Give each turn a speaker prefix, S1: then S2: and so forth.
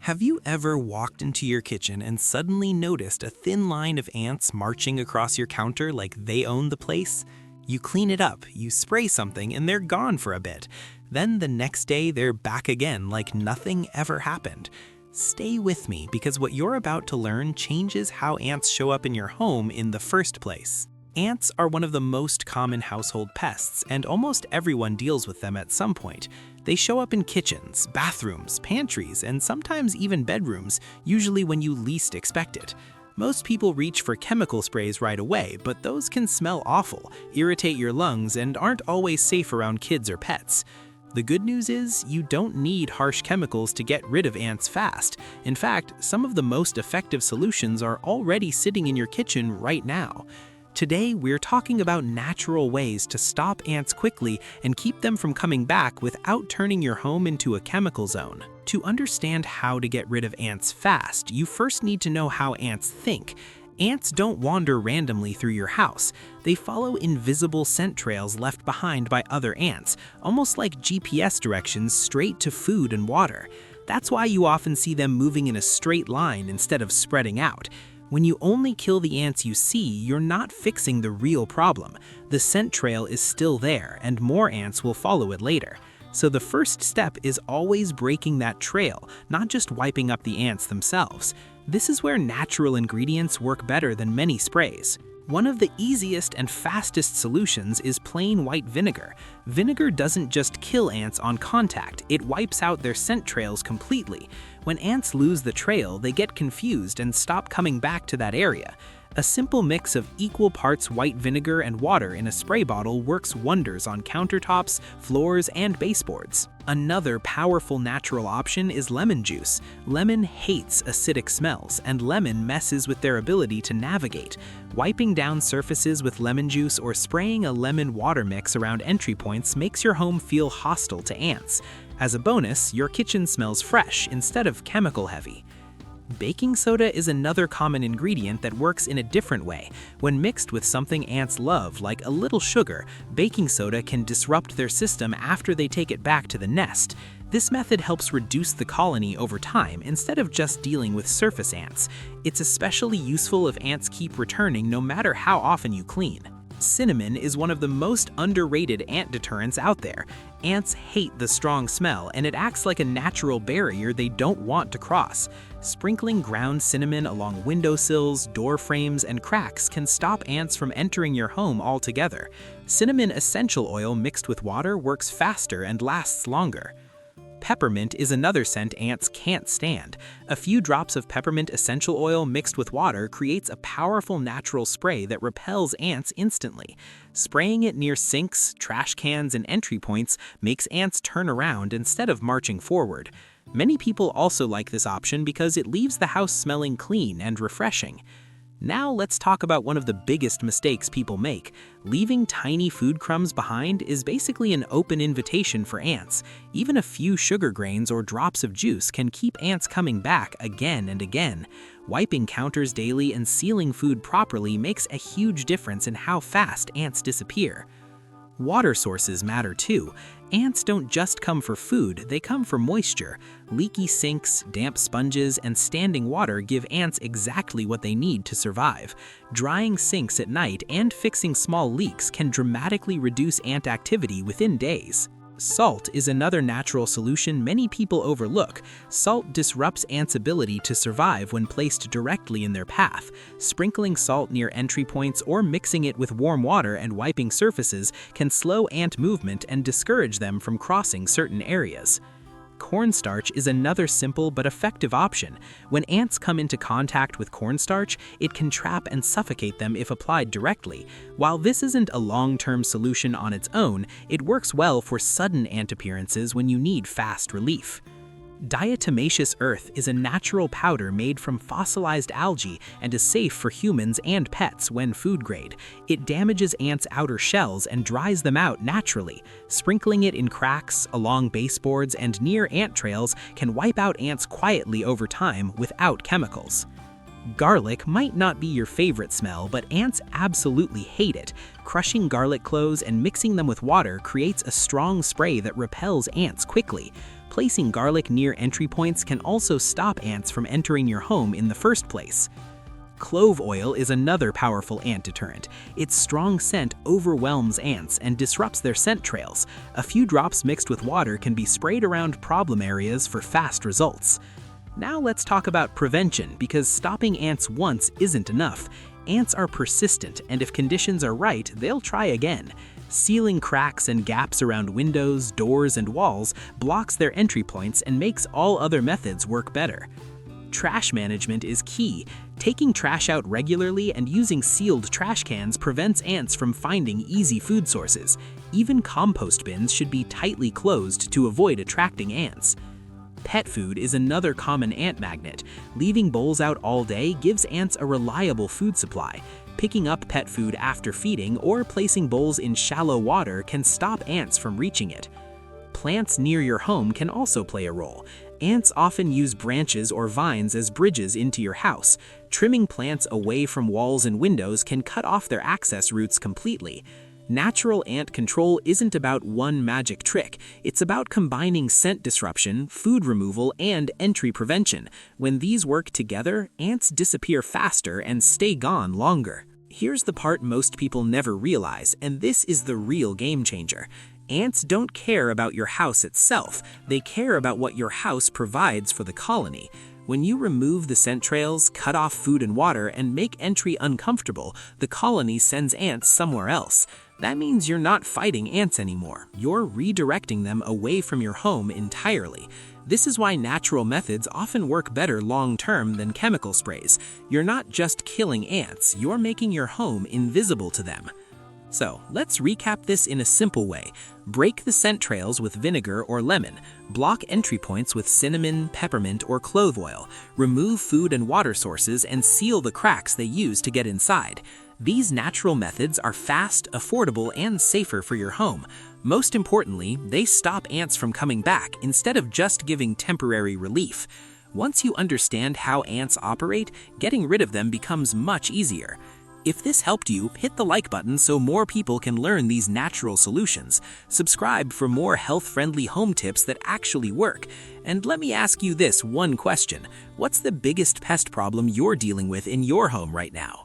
S1: Have you ever walked into your kitchen and suddenly noticed a thin line of ants marching across your counter like they own the place? You clean it up, you spray something, and they're gone for a bit. Then the next day, they're back again like nothing ever happened. Stay with me because what you're about to learn changes how ants show up in your home in the first place. Ants are one of the most common household pests, and almost everyone deals with them at some point. They show up in kitchens, bathrooms, pantries, and sometimes even bedrooms, usually when you least expect it. Most people reach for chemical sprays right away, but those can smell awful, irritate your lungs, and aren't always safe around kids or pets. The good news is, you don't need harsh chemicals to get rid of ants fast. In fact, some of the most effective solutions are already sitting in your kitchen right now. Today, we're talking about natural ways to stop ants quickly and keep them from coming back without turning your home into a chemical zone. To understand how to get rid of ants fast, you first need to know how ants think. Ants don't wander randomly through your house. They follow invisible scent trails left behind by other ants, almost like GPS directions straight to food and water. That's why you often see them moving in a straight line instead of spreading out. When you only kill the ants you see, you're not fixing the real problem. The scent trail is still there, and more ants will follow it later. So the first step is always breaking that trail, not just wiping up the ants themselves. This is where natural ingredients work better than many sprays. One of the easiest and fastest solutions is plain white vinegar. Vinegar doesn't just kill ants on contact, it wipes out their scent trails completely. When ants lose the trail, they get confused and stop coming back to that area. A simple mix of equal parts white vinegar and water in a spray bottle works wonders on countertops, floors, and baseboards. Another powerful natural option is lemon juice. Lemon hates acidic smells, and lemon messes with their ability to navigate. Wiping down surfaces with lemon juice or spraying a lemon water mix around entry points makes your home feel hostile to ants. As a bonus, your kitchen smells fresh instead of chemical heavy. Baking soda is another common ingredient that works in a different way. When mixed with something ants love, like a little sugar, baking soda can disrupt their system after they take it back to the nest. This method helps reduce the colony over time instead of just dealing with surface ants. It's especially useful if ants keep returning no matter how often you clean. Cinnamon is one of the most underrated ant deterrents out there. Ants hate the strong smell, and it acts like a natural barrier they don't want to cross. Sprinkling ground cinnamon along windowsills, door frames, and cracks can stop ants from entering your home altogether. Cinnamon essential oil mixed with water works faster and lasts longer. Peppermint is another scent ants can't stand. A few drops of peppermint essential oil mixed with water creates a powerful natural spray that repels ants instantly. Spraying it near sinks, trash cans, and entry points makes ants turn around instead of marching forward. Many people also like this option because it leaves the house smelling clean and refreshing. Now let's talk about one of the biggest mistakes people make. Leaving tiny food crumbs behind is basically an open invitation for ants. Even a few sugar grains or drops of juice can keep ants coming back again and again. Wiping counters daily and sealing food properly makes a huge difference in how fast ants disappear. Water sources matter too. Ants don't just come for food, they come for moisture. Leaky sinks, damp sponges, and standing water give ants exactly what they need to survive. Drying sinks at night and fixing small leaks can dramatically reduce ant activity within days. Salt is another natural solution many people overlook. Salt disrupts ants' ability to survive when placed directly in their path. Sprinkling salt near entry points or mixing it with warm water and wiping surfaces can slow ant movement and discourage them from crossing certain areas. Cornstarch is another simple but effective option. When ants come into contact with cornstarch, it can trap and suffocate them if applied directly. While this isn't a long-term solution on its own, it works well for sudden ant appearances when you need fast relief. Diatomaceous earth is a natural powder made from fossilized algae and is safe for humans and pets when food grade. It damages ants' outer shells and dries them out naturally. Sprinkling it in cracks, along baseboards, and near ant trails can wipe out ants quietly over time without chemicals. Garlic might not be your favorite smell, but ants absolutely hate it. Crushing garlic cloves and mixing them with water creates a strong spray that repels ants quickly. Placing garlic near entry points can also stop ants from entering your home in the first place. Clove oil is another powerful ant deterrent. Its strong scent overwhelms ants and disrupts their scent trails. A few drops mixed with water can be sprayed around problem areas for fast results. Now let's talk about prevention, because stopping ants once isn't enough. Ants are persistent, and if conditions are right, they'll try again. Sealing cracks and gaps around windows, doors, and walls blocks their entry points and makes all other methods work better. Trash management is key. Taking trash out regularly and using sealed trash cans prevents ants from finding easy food sources. Even compost bins should be tightly closed to avoid attracting ants. Pet food is another common ant magnet. Leaving bowls out all day gives ants a reliable food supply. Picking up pet food after feeding or placing bowls in shallow water can stop ants from reaching it. Plants near your home can also play a role. Ants often use branches or vines as bridges into your house. Trimming plants away from walls and windows can cut off their access routes completely. Natural ant control isn't about one magic trick. It's about combining scent disruption, food removal, and entry prevention. When these work together, ants disappear faster and stay gone longer. Here's the part most people never realize, and this is the real game changer. Ants don't care about your house itself. They care about what your house provides for the colony. When you remove the scent trails, cut off food and water, and make entry uncomfortable, the colony sends ants somewhere else. That means you're not fighting ants anymore. You're redirecting them away from your home entirely. This is why natural methods often work better long-term than chemical sprays. You're not just killing ants, you're making your home invisible to them. So, let's recap this in a simple way. Break the scent trails with vinegar or lemon. Block entry points with cinnamon, peppermint, or clove oil. Remove food and water sources and seal the cracks they use to get inside. These natural methods are fast, affordable, and safer for your home. Most importantly, they stop ants from coming back instead of just giving temporary relief. Once you understand how ants operate, getting rid of them becomes much easier. If this helped you, hit the like button so more people can learn these natural solutions. Subscribe for more health-friendly home tips that actually work. And let me ask you this one question. What's the biggest pest problem you're dealing with in your home right now?